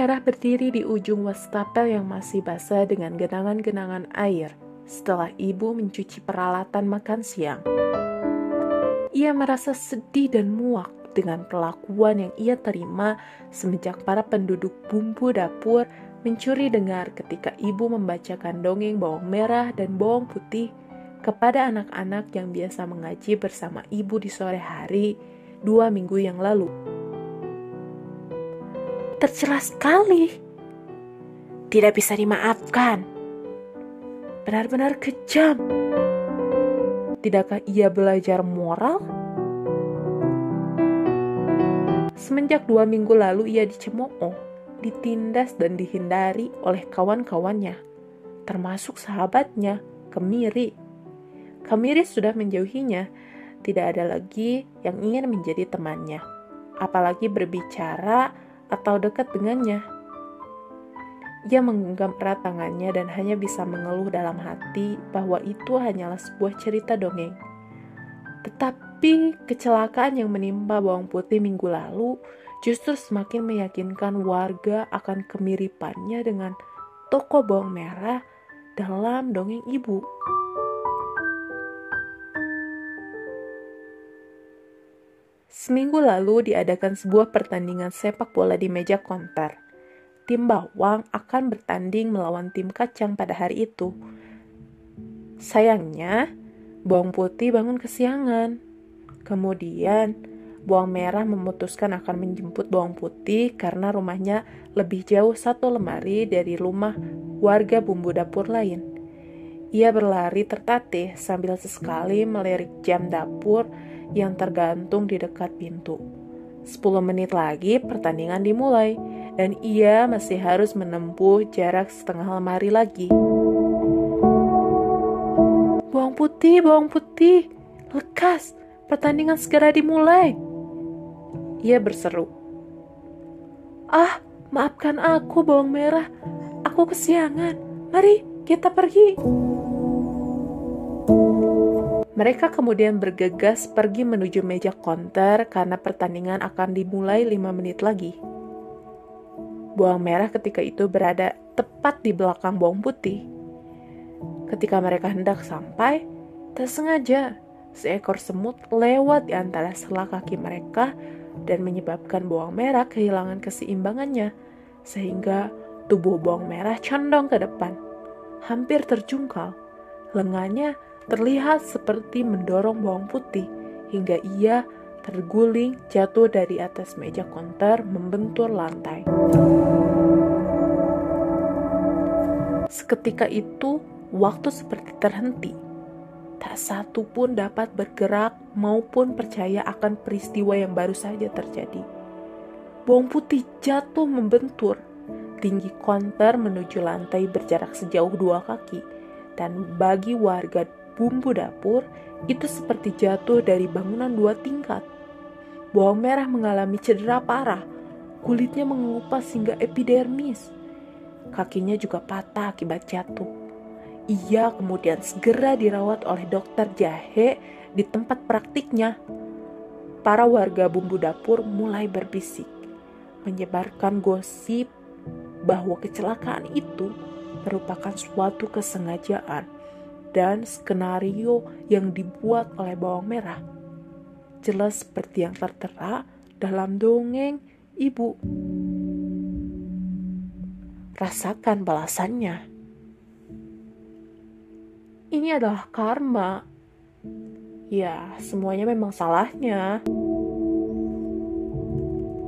merah berdiri di ujung wastafel yang masih basah dengan genangan-genangan air setelah ibu mencuci peralatan makan siang. Ia merasa sedih dan muak dengan perlakuan yang ia terima semenjak para penduduk bumbu dapur mencuri dengar ketika ibu membacakan dongeng bawang merah dan bawang putih kepada anak-anak yang biasa mengaji bersama ibu di sore hari 2 minggu yang lalu. Tercela sekali. Tidak bisa dimaafkan. Benar-benar kejam. Tidakkah ia belajar moral? Semenjak 2 minggu lalu ia dicemooh, ditindas dan dihindari oleh kawan-kawannya, termasuk sahabatnya, Kemiri. Kemiri sudah menjauhinya, tidak ada lagi yang ingin menjadi temannya, apalagi berbicara atau dekat dengannya. Ia menggenggam erat tangannya dan hanya bisa mengeluh dalam hati bahwa itu hanyalah sebuah cerita dongeng. Tetapi kecelakaan yang menimpa bawang putih minggu lalu justru semakin meyakinkan warga akan kemiripannya dengan toko bawang merah dalam dongeng ibu. Seminggu lalu diadakan sebuah pertandingan sepak bola di meja konter. Tim bawang akan bertanding melawan tim kacang pada hari itu. Sayangnya, bawang putih bangun kesiangan. Kemudian, bawang merah memutuskan akan menjemput bawang putih karena rumahnya lebih jauh 1 lemari dari rumah warga bumbu dapur lain. Ia berlari tertatih sambil sesekali melirik jam dapur yang tergantung di dekat pintu. 10 menit lagi pertandingan dimulai dan ia masih harus menempuh jarak setengah lemari lagi. Bawang putih, lekas, pertandingan segera dimulai. Ia berseru. Ah, maafkan aku bawang merah, aku kesiangan, mari kita pergi. Mereka kemudian bergegas pergi menuju meja konter karena pertandingan akan dimulai 5 menit lagi. Bawang merah ketika itu berada tepat di belakang bawang putih. Ketika mereka hendak sampai, tak sengaja seekor semut lewat di antara sela kaki mereka dan menyebabkan bawang merah kehilangan keseimbangannya, sehingga tubuh bawang merah condong ke depan, hampir terjungkal. Lengannya terlihat seperti mendorong bawang putih hingga ia terguling jatuh dari atas meja konter membentur lantai. Seketika itu, waktu seperti terhenti. Tak satu pun dapat bergerak maupun percaya akan peristiwa yang baru saja terjadi. Bawang putih jatuh membentur. Tinggi konter menuju lantai berjarak sejauh 2 kaki. Dan bagi warga bumbu dapur, itu seperti jatuh dari bangunan 2 tingkat. Bawang merah mengalami cedera parah, kulitnya mengelupas hingga epidermis. Kakinya juga patah akibat jatuh. Ia kemudian segera dirawat oleh dokter jahe di tempat praktiknya. Para warga bumbu dapur mulai berbisik, menyebarkan gosip bahwa kecelakaan itu merupakan suatu kesengajaan dan skenario yang dibuat oleh bawang merah. Jelas seperti yang tertera dalam dongeng ibu. Rasakan balasannya. Ini adalah karma. Ya, semuanya memang salahnya.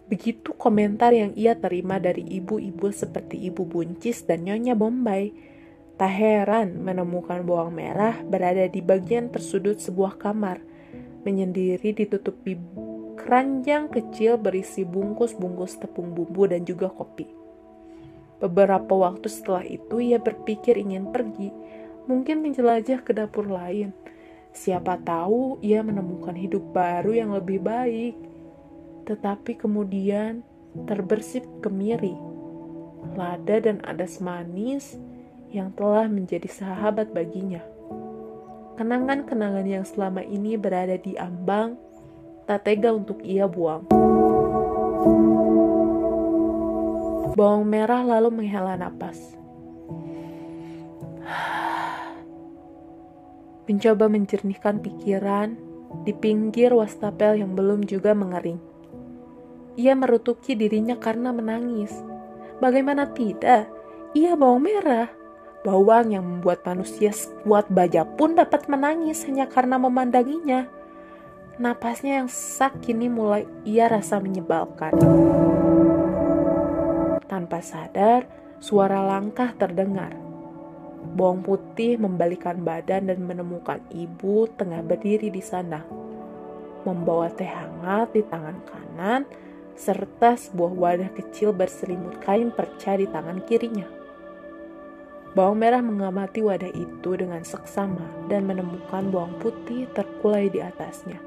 Begitu komentar yang ia terima dari ibu-ibu seperti Ibu Buncis dan Nyonya Bombay. Tak heran menemukan bawang merah berada di bagian tersudut sebuah kamar, menyendiri ditutupi keranjang kecil berisi bungkus-bungkus tepung bumbu dan juga kopi. Beberapa waktu setelah itu ia berpikir ingin pergi, mungkin menjelajah ke dapur lain. Siapa tahu ia menemukan hidup baru yang lebih baik. Tetapi kemudian terbersih kemiri, lada dan adas manis yang telah menjadi sahabat baginya. Kenangan-kenangan yang selama ini berada di ambang, tak tega untuk ia buang. Bawang merah lalu menghela napas. Mencoba menjernihkan pikiran di pinggir wastafel yang belum juga mengering. Ia merutuki dirinya karena menangis. Bagaimana tidak? Ia bawang merah. Bawang yang membuat manusia sekuat baja pun dapat menangis hanya karena memandanginya. Napasnya yang sesak kini mulai ia rasa menyebalkan. Tanpa sadar, suara langkah terdengar. Bawang putih membalikkan badan dan menemukan ibu tengah berdiri di sana. Membawa teh hangat di tangan kanan, serta sebuah wadah kecil berselimut kain perca di tangan kirinya. Bawang merah mengamati wadah itu dengan seksama dan menemukan bawang putih terkulai di atasnya.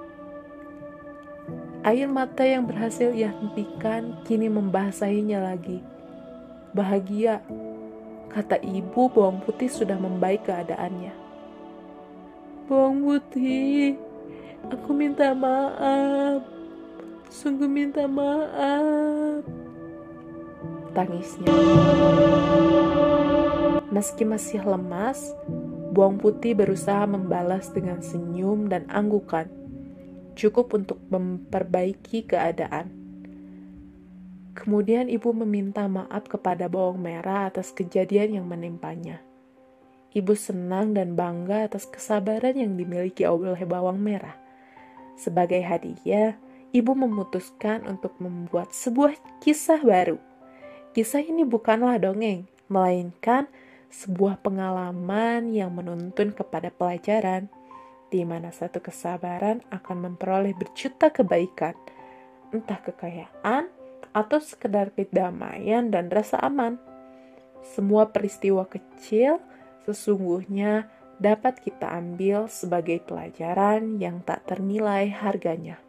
Air mata yang berhasil ia hentikan kini membasahinya lagi. Bahagia, kata ibu, bawang putih sudah membaik keadaannya. Bawang putih, aku minta maaf. Sungguh minta maaf, tangisnya. Meski masih lemas, bawang putih berusaha membalas dengan senyum dan anggukan, cukup untuk memperbaiki keadaan. Kemudian ibu meminta maaf kepada bawang merah atas kejadian yang menimpanya. Ibu senang dan bangga atas kesabaran yang dimiliki oleh bawang merah. Sebagai hadiah, ibu memutuskan untuk membuat sebuah kisah baru. Kisah ini bukanlah dongeng, melainkan sebuah pengalaman yang menuntun kepada pelajaran, di mana satu kesabaran akan memperoleh berjuta kebaikan, entah kekayaan atau sekedar kedamaian dan rasa aman. Semua peristiwa kecil sesungguhnya dapat kita ambil sebagai pelajaran yang tak ternilai harganya.